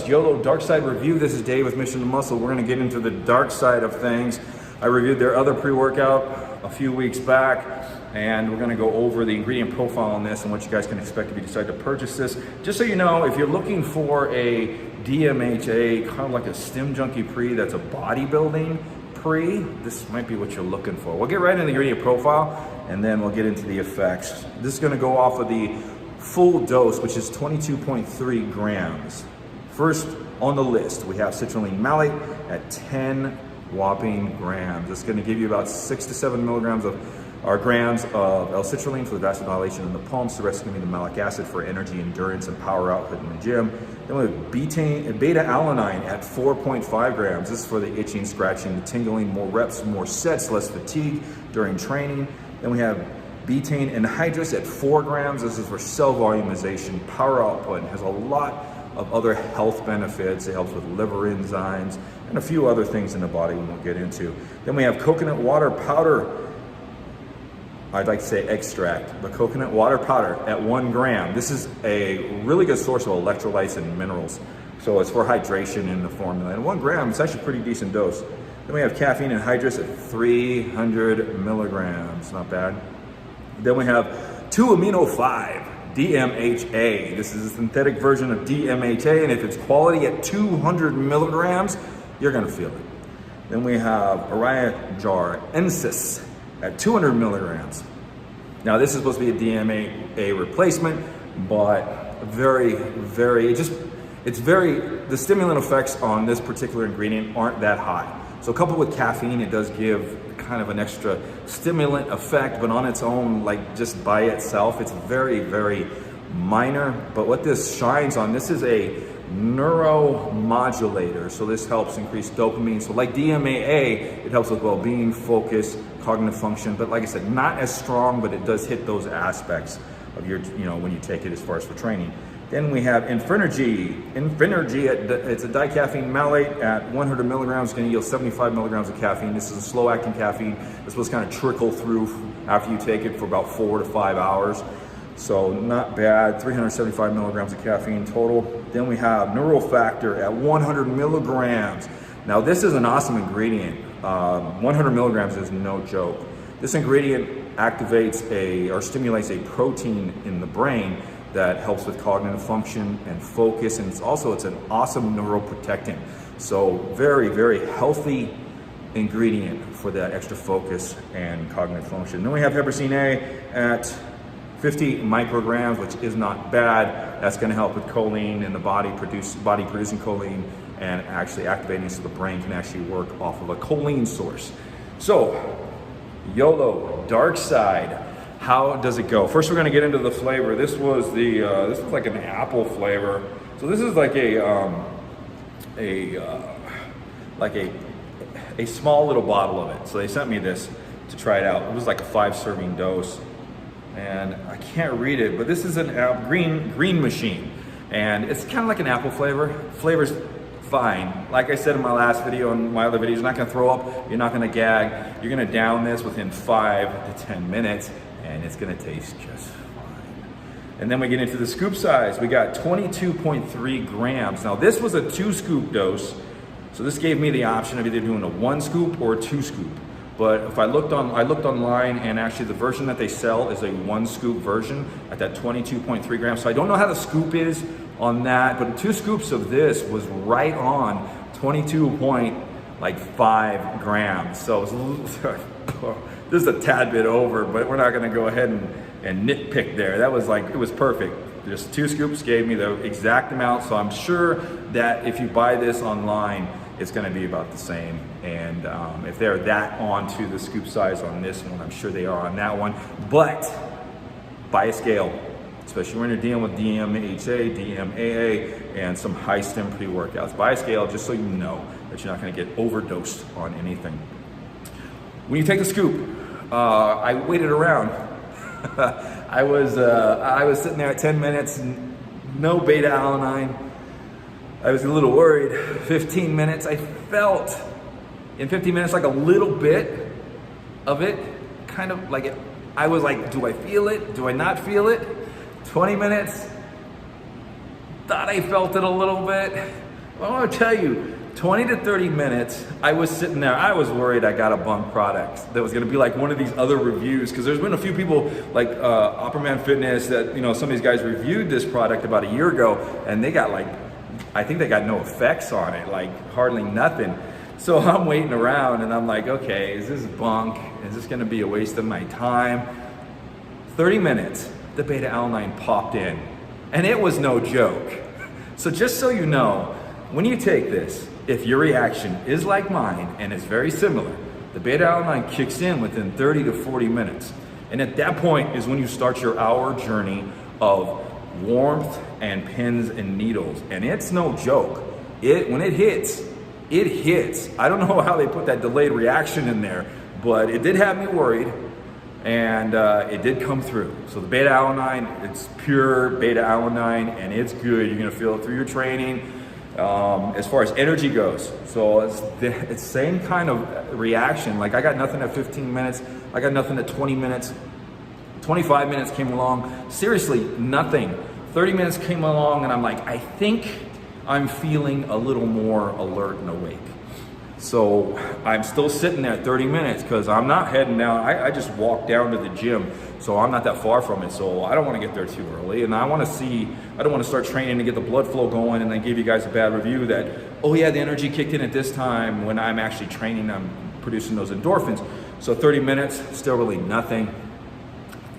YoLo Dark Side review. This is Dave with Mission to Muscle. We're going to get into the dark side of things. I reviewed their other pre-workout a few weeks back, and we're going to go over the ingredient profile on this and what you guys can expect if you decide to purchase this. Just so you know, if you're looking for a DMHA, kind of like a Stim Junkie pre that's a bodybuilding pre, this might be what you're looking for. We'll get right into the ingredient profile, and then we'll get into the effects. This is going to go off of the full dose, which is 22.3 grams. First on the list, we have citrulline malate at 10 whopping grams. It's going to give you about 6 to 7 milligrams of grams of L-citrulline for the vasodilation in the pumps. The rest is going to be the malic acid for energy, endurance, and power output in the gym. Then we have beta-alanine at 4.5 grams. This is for the itching, scratching, the tingling, more reps, more sets, less fatigue during training. Then we have betaine anhydrous at 4 grams. This is for cell volumization, power output, and has a lot of other health benefits. It helps with liver enzymes and a few other things in the body we won't get into. Then we have coconut water powder. I'd like to say extract, but coconut water powder at 1 gram. This is a really good source of electrolytes and minerals. So it's for hydration in the formula. And 1 gram, it's actually a pretty decent dose. Then we have caffeine anhydrous at 300 milligrams, not bad. Then we have 2-amino-5 DMHA. This is a synthetic version of DMHA, and if it's quality at 200 milligrams, you're gonna feel it. Then we have Eria Jarensis at 200 milligrams. Now this is supposed to be a DMHA replacement, but the stimulant effects on this particular ingredient aren't that high. So coupled with caffeine, it does give kind of an extra stimulant effect, but on its own, like just by itself, it's very, very minor. But what this shines on, this is a neuromodulator. So this helps increase dopamine. So like DMAA, it helps with well-being, focus, cognitive function. But like I said, not as strong, but it does hit those aspects of your, when you take it as far as for training. Then we have Infinergy. It's a dicaffeine malate at 100 milligrams, going to yield 75 milligrams of caffeine. This is a slow-acting caffeine. This was kind of trickle through after you take it for about 4 to 5 hours. So not bad, 375 milligrams of caffeine total. Then we have Neurofactor at 100 milligrams. Now this is an awesome ingredient. 100 milligrams is no joke. This ingredient activates or stimulates a protein in the brain that helps with cognitive function and focus, and it's an awesome neuroprotectant. So very, very healthy ingredient for that extra focus and cognitive function. Then we have Hypd A at 50 micrograms, which is not bad. That's gonna help with choline in the body producing choline and actually activating so the brain can actually work off of a choline source. So, YoLo Dark Side. How does it go? First, we're going to get into the flavor. This was this is like an apple flavor. So this is like a small little bottle of it. So they sent me this to try it out. It was like a 5-serving dose, and I can't read it, but this is a green machine, and it's kind of like an apple flavor. Flavor's fine. Like I said in my last video and my other videos, you're not going to throw up. You're not going to gag. You're going to down this within 5 to 10 minutes. And it's gonna taste just fine. And then we get into the scoop size. We got 22.3 grams. Now this was a 2-scoop dose, so this gave me the option of either doing a 1-scoop or a 2-scoop. But if I looked online, and actually the version that they sell is a 1-scoop version at that 22.3 grams. So I don't know how the scoop is on that, but 2 scoops of this was right on 22.5 grams. So it was a little, this is a tad bit over, but we're not gonna go ahead and nitpick there. That was it was perfect. Just 2 scoops gave me the exact amount, so I'm sure that if you buy this online, it's gonna be about the same. And if they're that onto the scoop size on this one, I'm sure they are on that one. But buy a scale, especially when you're dealing with DMHA, DMAA, and some high stim pre-workouts. Buy a scale just so you know that you're not gonna get overdosed on anything. When you take the scoop, I waited around. I was sitting there at 10 minutes, no beta-alanine. I was a little worried. 15 minutes, I felt in 15 minutes like a little bit of it, kind of like it. I was like, do I feel it? Do I not feel it? 20 minutes, thought I felt it a little bit. Well, I'll tell you, 20 to 30 minutes, I was sitting there, I was worried I got a bunk product that was gonna be like one of these other reviews, because there's been a few people like Opperman Fitness that, you know, some of these guys reviewed this product about a year ago, and they got like, I think they got no effects on it, like hardly nothing. So I'm waiting around and I'm like, okay, is this bunk? Is this gonna be a waste of my time? 30 minutes, the beta-alanine popped in, and it was no joke. So just so you know, when you take this, if your reaction is like mine and it's very similar, the beta-alanine kicks in within 30 to 40 minutes. And at that point is when you start your hour journey of warmth and pins and needles. And it's no joke. When it hits, it hits. I don't know how they put that delayed reaction in there, but it did have me worried, and it did come through. So the beta-alanine, it's pure beta-alanine, and it's good. You're gonna feel it through your training. As far as energy goes, so it's the same kind of reaction. Like I got nothing at 15 minutes, I got nothing at 20 minutes, 25 minutes came along, seriously, nothing. 30 minutes came along and I'm like, I think I'm feeling a little more alert and awake. So I'm still sitting there 30 minutes because I'm not heading down. I just walked down to the gym, so I'm not that far from it. So I don't want to get there too early, and I don't want to start training to get the blood flow going and then give you guys a bad review that, oh yeah, the energy kicked in at this time when I'm actually training, I'm producing those endorphins. So 30 minutes, still really nothing.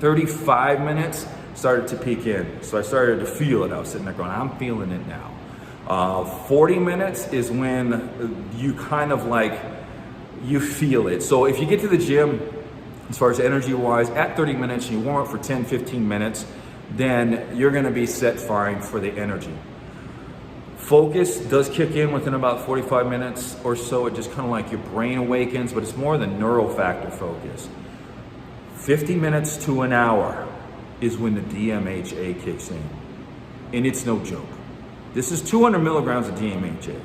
35 minutes started to peak in. So I started to feel it. I was sitting there going, I'm feeling it now. 40 minutes is when you kind of like, you feel it. So if you get to the gym, as far as energy wise, at 30 minutes, and you warm up for 10, 15 minutes, then you're gonna be set fine for the energy. Focus does kick in within about 45 minutes or so. It just kind of like your brain awakens, but it's more the neurofactor focus. 50 minutes to an hour is when the DMHA kicks in. And it's no joke. This is 200 milligrams of DMHA.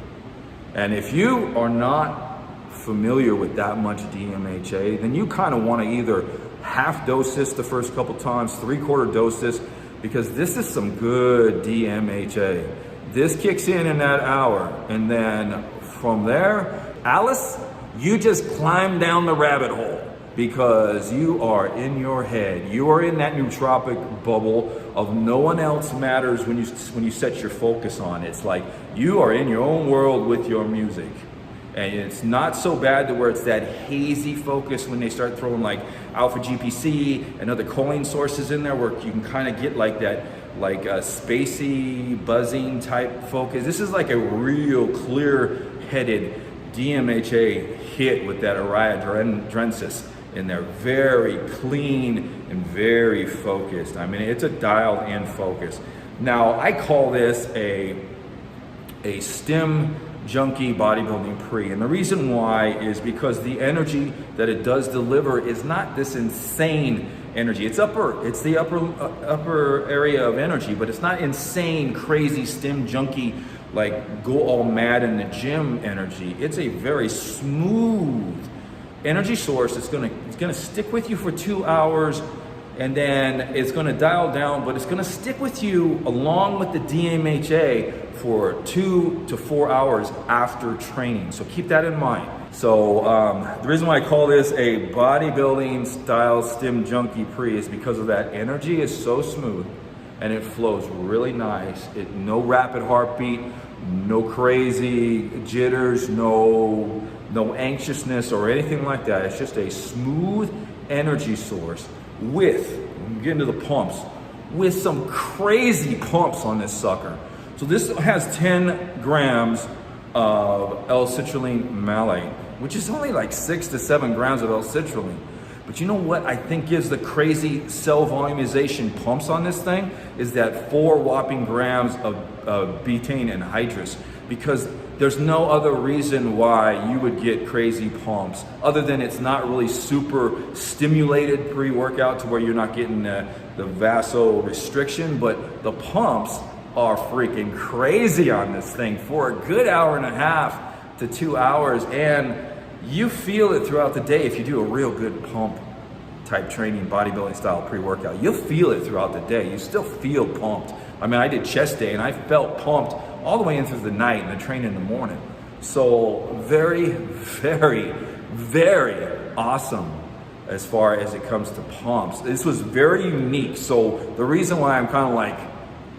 And if you are not familiar with that much DMHA, then you kind of want to either half dose this the first couple times, 3/4 dose this, because this is some good DMHA. This kicks in that hour, and then from there, Alice, you just climb down the rabbit hole, because you are in your head. You are in that nootropic bubble of no one else matters when you set your focus on. It's like you are in your own world with your music. And it's not so bad to where it's that hazy focus when they start throwing like alpha GPC and other choline sources in there, where you can kind of get like that, like a spacey, buzzing type focus. This is like a real clear-headed DMHA hit with that Eria Jarensis in there. Very clean and very focused. I mean, it's a dialed in focus. Now, I call this a stem junkie bodybuilding pre, and the reason why is because the energy that it does deliver is not this insane energy. It's the upper area of energy, but it's not insane, crazy stem junkie, like go all mad in the gym energy. It's a very smooth energy source. It's gonna stick with you for 2 hours, and then it's gonna dial down, but it's gonna stick with you along with the DMHA for 2 to 4 hours after training. So keep that in mind. So the reason why I call this a bodybuilding style stem junkie pre is because of that. Energy is so smooth and it flows really nice. No rapid heartbeat, no crazy jitters, no anxiousness or anything like that. It's just a smooth energy source with, get into the pumps, with some crazy pumps on this sucker. So this has 10 grams of L-citrulline malate, which is only like 6 to 7 grams of L-citrulline. But you know what I think gives the crazy cell volumization pumps on this thing is that 4 whopping grams of betaine anhydrous, because there's no other reason why you would get crazy pumps other than it's not really super stimulated pre-workout to where you're not getting the vasorestriction, but the pumps are freaking crazy on this thing for a good 1.5 to 2 hours, and you feel it throughout the day if you do a real good pump type training, bodybuilding style pre-workout. You'll feel it throughout the day. You still feel pumped. I mean, I did chest day and I felt pumped all the way in through the night and then train in the morning. So very, very, very awesome as far as it comes to pumps. This was very unique. So the reason why I'm kind of like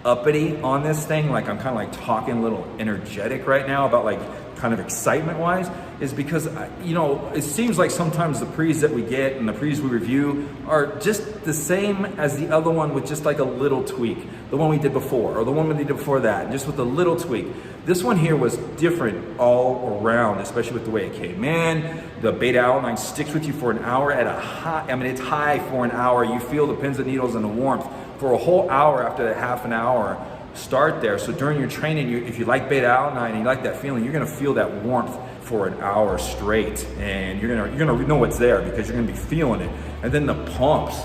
uppity on this thing, like I'm kind of like talking a little energetic right now about like kind of excitement wise, is because, you know, it seems like sometimes the pre's that we get and the pre's we review are just the same as the other one with just like a little tweak. The one we did before, or the one we did before that, just with a little tweak. This one here was different all around, especially with the way it came in. The beta alanine sticks with you for an hour at a high, I mean, it's high for an hour. You feel the pins and needles and the warmth for a whole hour after that half an hour start there. So during your training, if you like beta alanine and you like that feeling, you're gonna feel that warmth for an hour straight, and you're gonna know what's there because you're gonna be feeling it. And then the pumps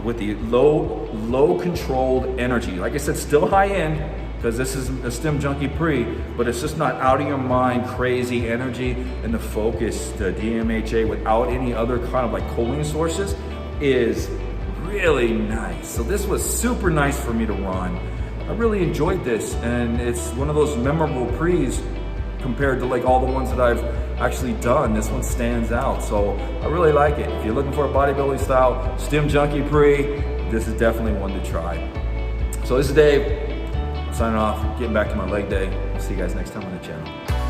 with the low controlled energy. Like I said, still high end, because this is a Stim Junkie Pre, but it's just not out of your mind crazy energy. And the focus, the DMHA without any other kind of like choline sources is really nice. So this was super nice for me to run. I really enjoyed this, and it's one of those memorable pre's compared to like all the ones that I've actually done. This one stands out, so I really like it. If you're looking for a bodybuilding style Stim Junkie Pre, this is definitely one to try. So this is Dave, signing off, getting back to my leg day. I'll see you guys next time on the channel.